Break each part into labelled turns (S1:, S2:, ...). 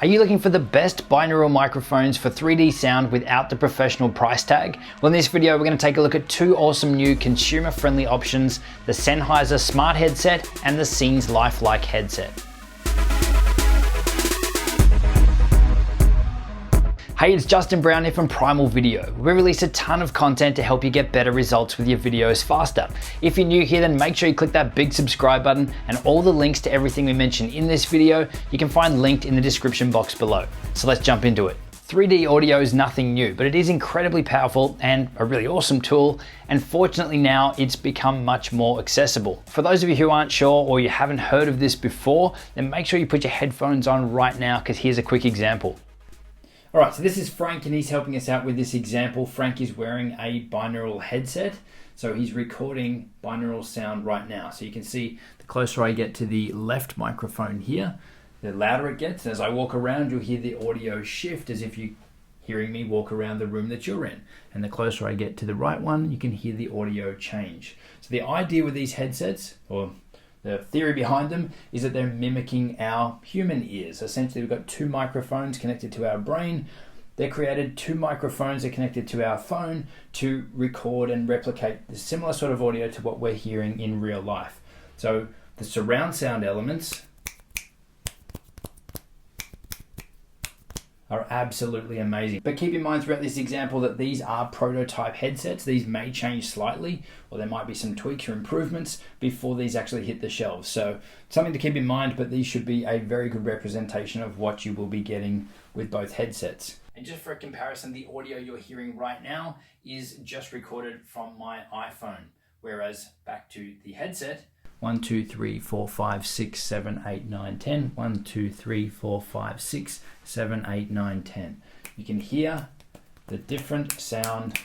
S1: Are you looking for the best binaural microphones for 3D sound without the professional price tag? Well, in this video, we're going to take a look at two awesome new consumer-friendly options, the Sennheiser Smart Headset and the Sennheiser Lifelike headset. Hey, it's Justin Brown here from Primal Video. We release a ton of content to help you get better results with your videos faster. If you're new here, then make sure you click that big subscribe button, and all the links to everything we mentioned in this video, you can find linked in the description box below. So let's jump into it. 3D audio is nothing new, but it is incredibly powerful and a really awesome tool. And fortunately now it's become much more accessible. For those of you who aren't sure or you haven't heard of this before, then make sure you put your headphones on right now, because here's a quick example. All right, so this is Frank and he's helping us out with this example. Frank is wearing a binaural headset, so he's recording binaural sound right now. So you can see the closer I get to the left microphone here, the louder it gets. As I walk around, you'll hear the audio shift as if you're hearing me walk around the room that you're in. And the closer I get to the right one, you can hear the audio change. So the idea with these headsets, or the theory behind them, is that they're mimicking our human ears. Essentially, we've got two microphones connected to our brain. They're created, two microphones are connected to our phone to record and replicate the similar sort of audio to what we're hearing in real life. So the surround sound elements are absolutely amazing. But keep in mind throughout this example that these are prototype headsets. These may change slightly, or there might be some tweaks or improvements before these actually hit the shelves. So something to keep in mind, but these should be a very good representation of what you will be getting with both headsets. And just for a comparison, the audio you're hearing right now is just recorded from my iPhone, whereas back to the headset, 1, 2, 3, 4, 5, 6, 7, 8, 9, 10. 1, 2, 3, 4, 5, 6, 7, 8, 9, 10. You can hear the different sound.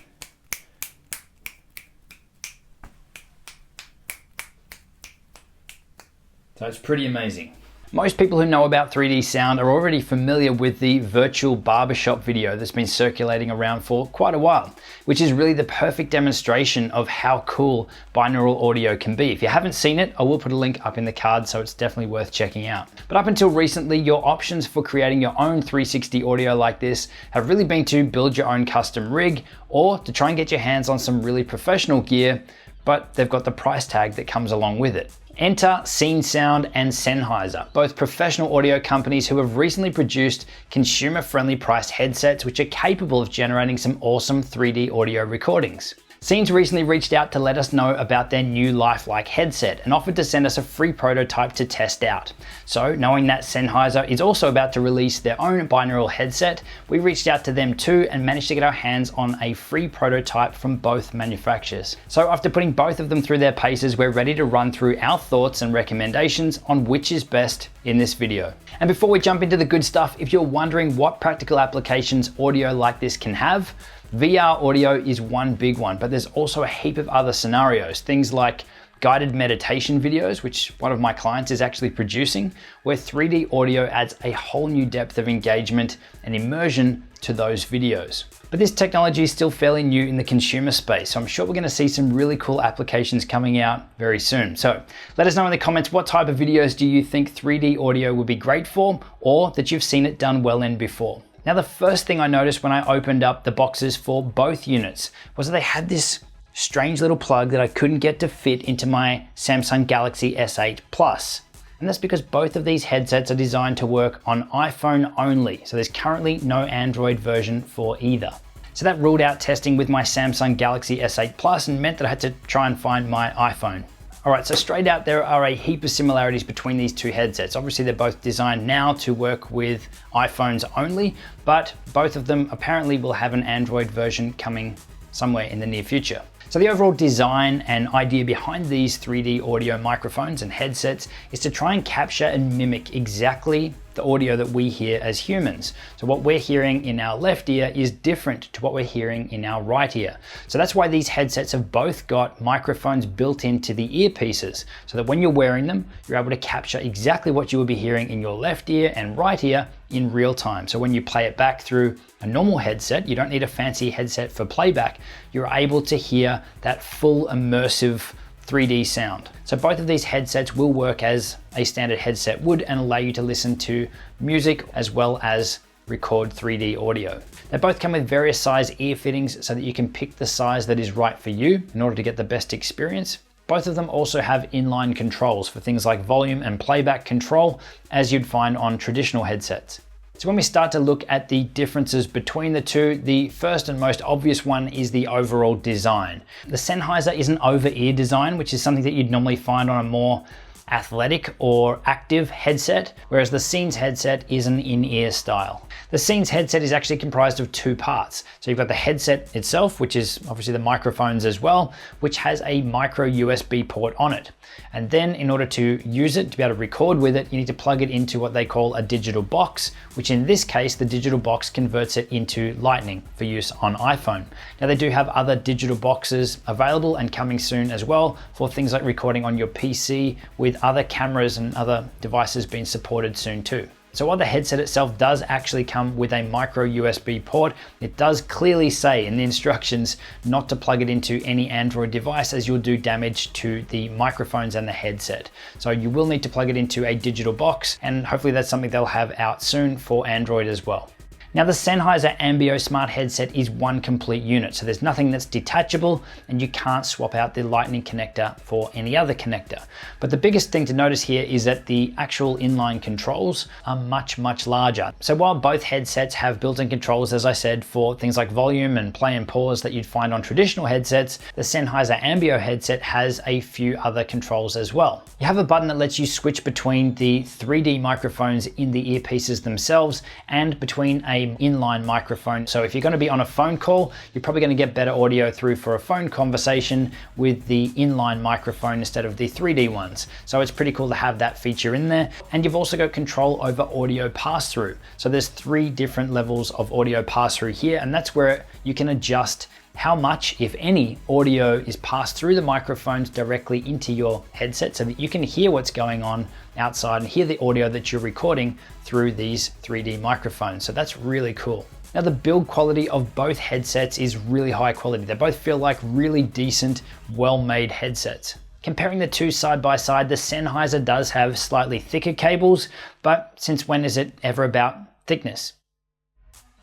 S1: So it's pretty amazing. Most people who know about 3D sound are already familiar with the virtual barbershop video that's been circulating around for quite a while, which is really the perfect demonstration of how cool binaural audio can be. If you haven't seen it, I will put a link up in the card, so it's definitely worth checking out. But up until recently, your options for creating your own 360 audio like this have really been to build your own custom rig, or to try and get your hands on some really professional gear, but they've got the price tag that comes along with it. Enter Sennheiser and Sennheiser, both professional audio companies who have recently produced consumer-friendly priced headsets which are capable of generating some awesome 3D audio recordings. Sennheiser recently reached out to let us know about their new Lifelike headset and offered to send us a free prototype to test out. So knowing that Sennheiser is also about to release their own binaural headset, we reached out to them too and managed to get our hands on a free prototype from both manufacturers. So after putting both of them through their paces, we're ready to run through our thoughts and recommendations on which is best in this video. And before we jump into the good stuff, if you're wondering what practical applications audio like this can have, VR audio is one big one, but there's also a heap of other scenarios. Things like guided meditation videos, which one of my clients is actually producing, where 3D audio adds a whole new depth of engagement and immersion to those videos. But this technology is still fairly new in the consumer space, so I'm sure we're going to see some really cool applications coming out very soon. So let us know in the comments, what type of videos do you think 3D audio would be great for, or that you've seen it done well in before. Now, the first thing I noticed when I opened up the boxes for both units was that they had this strange little plug that I couldn't get to fit into my Samsung Galaxy S8 Plus. And that's because both of these headsets are designed to work on iPhone only. So there's currently no Android version for either. So that ruled out testing with my Samsung Galaxy S8 Plus and meant that I had to try and find my iPhone. All right, so straight out, there are a heap of similarities between these two headsets. Obviously, they're both designed now to work with iPhones only, but both of them apparently will have an Android version coming somewhere in the near future. So the overall design and idea behind these 3D audio microphones and headsets is to try and capture and mimic exactly the audio that we hear as humans. So what we're hearing in our left ear is different to what we're hearing in our right ear. So that's why these headsets have both got microphones built into the earpieces, so that when you're wearing them, you're able to capture exactly what you would be hearing in your left ear and right ear in real time. So when you play it back through a normal headset, you don't need a fancy headset for playback, you're able to hear that full immersive 3D sound. So both of these headsets will work as a standard headset would and allow you to listen to music as well as record 3D audio. They both come with various size ear fittings so that you can pick the size that is right for you in order to get the best experience. Both of them also have inline controls for things like volume and playback control, as you'd find on traditional headsets. So when we start to look at the differences between the two, the first and most obvious one is the overall design. The Sennheiser is an over-ear design, which is something that you'd normally find on a more athletic or active headset, whereas the Scenes headset is an in-ear style. The Scenes headset is actually comprised of two parts. So you've got the headset itself, which is obviously the microphones as well, which has a micro USB port on it. And then in order to use it, to be able to record with it, you need to plug it into what they call a digital box, which in this case, the digital box converts it into Lightning for use on iPhone. Now they do have other digital boxes available and coming soon as well for things like recording on your PC, with other cameras and other devices being supported soon too. So while the headset itself does actually come with a micro USB port, it does clearly say in the instructions not to plug it into any Android device, as you'll do damage to the microphones and the headset. So you will need to plug it into a digital box, and hopefully that's something they'll have out soon for Android as well. Now the Sennheiser Ambio Smart headset is one complete unit, so there's nothing that's detachable and you can't swap out the Lightning connector for any other connector. But the biggest thing to notice here is that the actual inline controls are much, much larger. So while both headsets have built-in controls, as I said, for things like volume and play and pause that you'd find on traditional headsets, the Sennheiser Ambio headset has a few other controls as well. You have a button that lets you switch between the 3D microphones in the earpieces themselves and between a inline microphone. So if you're going to be on a phone call, you're probably going to get better audio through for a phone conversation with the inline microphone instead of the 3D ones. So it's pretty cool to have that feature in there. And you've also got control over audio pass-through. So there's 3 different levels of audio pass-through here, and that's where you can adjust how much, if any, audio is passed through the microphones directly into your headset so that you can hear what's going on outside and hear the audio that you're recording through these 3D microphones. So that's really cool. Now the build quality of both headsets is really high quality. They both feel like really decent, well-made headsets. Comparing the two side by side, the Sennheiser does have slightly thicker cables, but since when is it ever about thickness?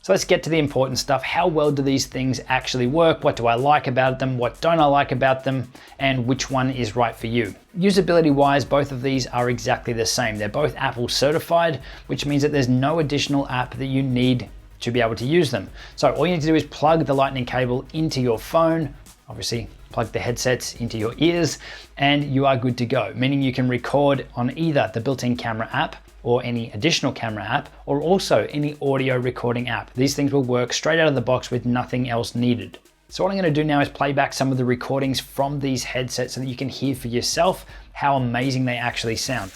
S1: So let's get to the important stuff. How well do these things actually work? What do I like about them? What don't I like about them? And which one is right for you? Usability wise, both of these are exactly the same. They're both Apple certified, which means that there's no additional app that you need to be able to use them. So all you need to do is plug the Lightning cable into your phone, obviously plug the headsets into your ears, and you are good to go, meaning you can record on either the built-in camera app or any additional camera app, or also any audio recording app. These things will work straight out of the box with nothing else needed. So what I'm gonna do now is play back some of the recordings from these headsets so that you can hear for yourself how amazing they actually sound.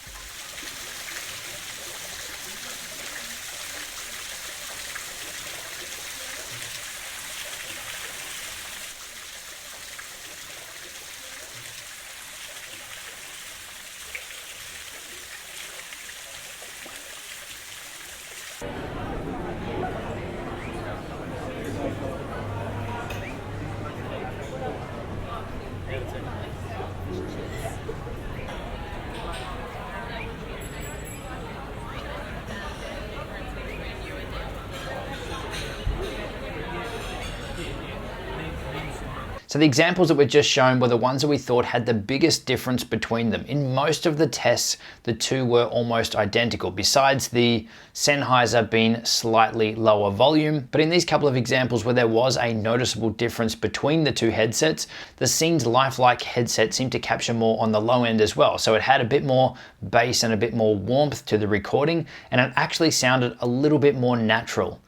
S1: So the examples that were just shown were the ones that we thought had the biggest difference between them. In most of the tests, the two were almost identical, besides the Sennheiser being slightly lower volume. But in these couple of examples where there was a noticeable difference between the two headsets, the Scenes Lifelike headset seemed to capture more on the low end as well. So it had a bit more bass and a bit more warmth to the recording, and it actually sounded a little bit more natural.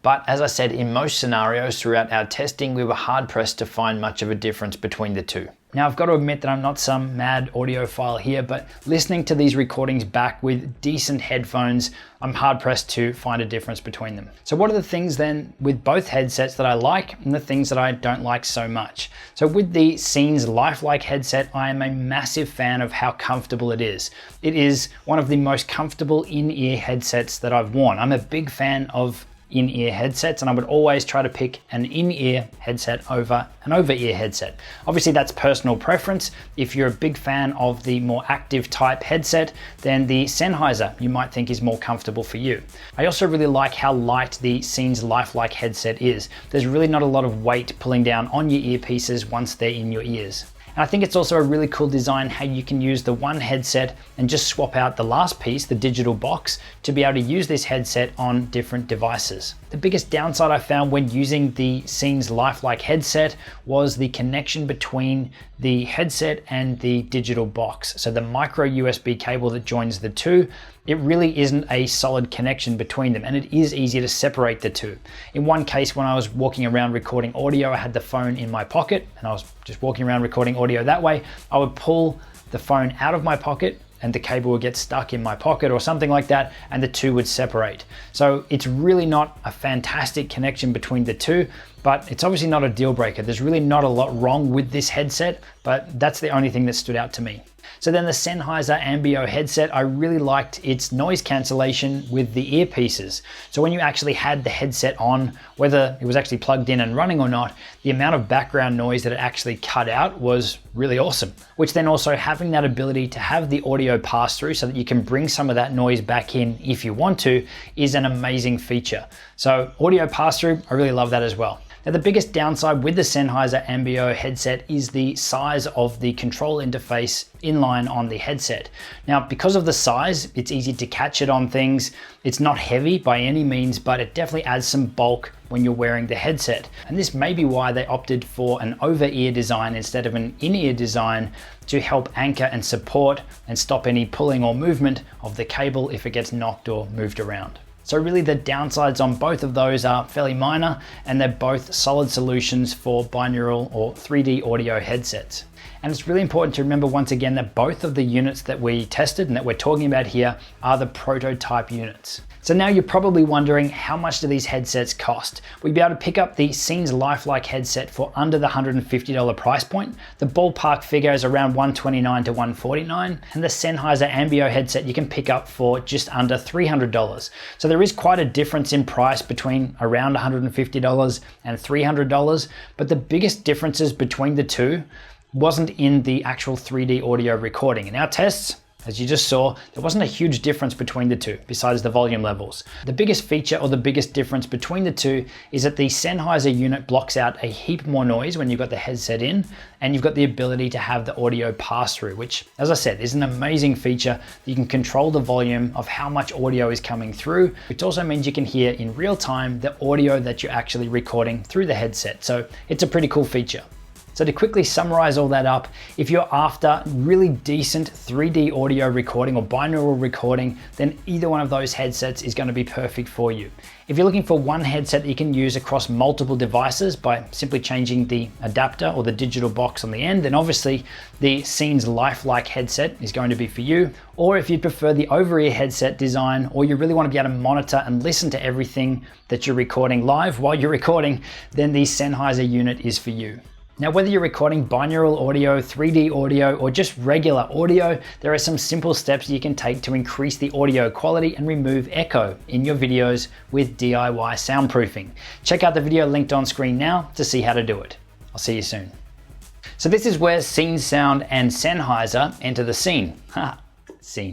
S1: But as I said, in most scenarios throughout our testing, we were hard pressed to find much of a difference between the two. Now I've got to admit that I'm not some mad audiophile here, but listening to these recordings back with decent headphones, I'm hard pressed to find a difference between them. So what are the things then with both headsets that I like and the things that I don't like so much? So with the Scenes Lifelike headset, I am a massive fan of how comfortable it is. It is one of the most comfortable in-ear headsets that I've worn. I'm a big fan of in-ear headsets, and I would always try to pick an in-ear headset over an over-ear headset. Obviously that's personal preference. If you're a big fan of the more active type headset, then the Sennheiser you might think is more comfortable for you. I also really like how light the Sennheiser Lifelike headset is. There's really not a lot of weight pulling down on your earpieces once they're in your ears. And I think it's also a really cool design how you can use the one headset and just swap out the last piece, the digital box, to be able to use this headset on different devices. The biggest downside I found when using the Sennheiser Lifelike headset was the connection between the headset and the digital box. So the micro USB cable that joins the two, it really isn't a solid connection between them, and it is easy to separate the two. In one case, when I was walking around recording audio, I had the phone in my pocket and I was just walking around recording audio that way. I would pull the phone out of my pocket and the cable would get stuck in my pocket or something like that, and the two would separate. So it's really not a fantastic connection between the two, but it's obviously not a deal breaker. There's really not a lot wrong with this headset, but that's the only thing that stood out to me. So then the Sennheiser Ambeo headset, I really liked its noise cancellation with the earpieces. So when you actually had the headset on, whether it was actually plugged in and running or not, the amount of background noise that it actually cut out was really awesome. Which then also having that ability to have the audio pass through so that you can bring some of that noise back in if you want to is an amazing feature. So audio pass through, I really love that as well. Now the biggest downside with the Sennheiser Ambeo headset is the size of the control interface inline on the headset. Now because of the size, it's easy to catch it on things. It's not heavy by any means, but it definitely adds some bulk when you're wearing the headset. And this may be why they opted for an over-ear design instead of an in-ear design to help anchor and support and stop any pulling or movement of the cable if it gets knocked or moved around. So really the downsides on both of those are fairly minor, and they're both solid solutions for binaural or 3D audio headsets. And it's really important to remember once again that both of the units that we tested and that we're talking about here are the prototype units. So now you're probably wondering, how much do these headsets cost? We'd be able to pick up the Sennheiser Lifelike headset for under the $150 price point. The ballpark figure is around $129 to $149, and the Sennheiser Ambeo headset you can pick up for just under $300. So there is quite a difference in price between around $150 and $300, but the biggest differences between the two wasn't in the actual 3D audio recording. In our tests, as you just saw, there wasn't a huge difference between the two besides the volume levels. The biggest feature or the biggest difference between the two is that the Sennheiser unit blocks out a heap more noise when you've got the headset in, and you've got the ability to have the audio pass through, which, as I said, is an amazing feature. You can control the volume of how much audio is coming through, which also means you can hear in real time the audio that you're actually recording through the headset. So it's a pretty cool feature. So to quickly summarize all that up, if you're after really decent 3D audio recording or binaural recording, then either one of those headsets is going to be perfect for you. If you're looking for one headset that you can use across multiple devices by simply changing the adapter or the digital box on the end, then obviously the Sennheiser Lifelike headset is going to be for you. Or if you prefer the over-ear headset design, or you really want to be able to monitor and listen to everything that you're recording live while you're recording, then the Sennheiser unit is for you. Now, whether you're recording binaural audio, 3D audio, or just regular audio, there are some simple steps you can take to increase the audio quality and remove echo in your videos with DIY soundproofing. Check out the video linked on screen now to see how to do it. I'll see you soon. So this is where Scene Sound and Sennheiser enter the scene. Scene.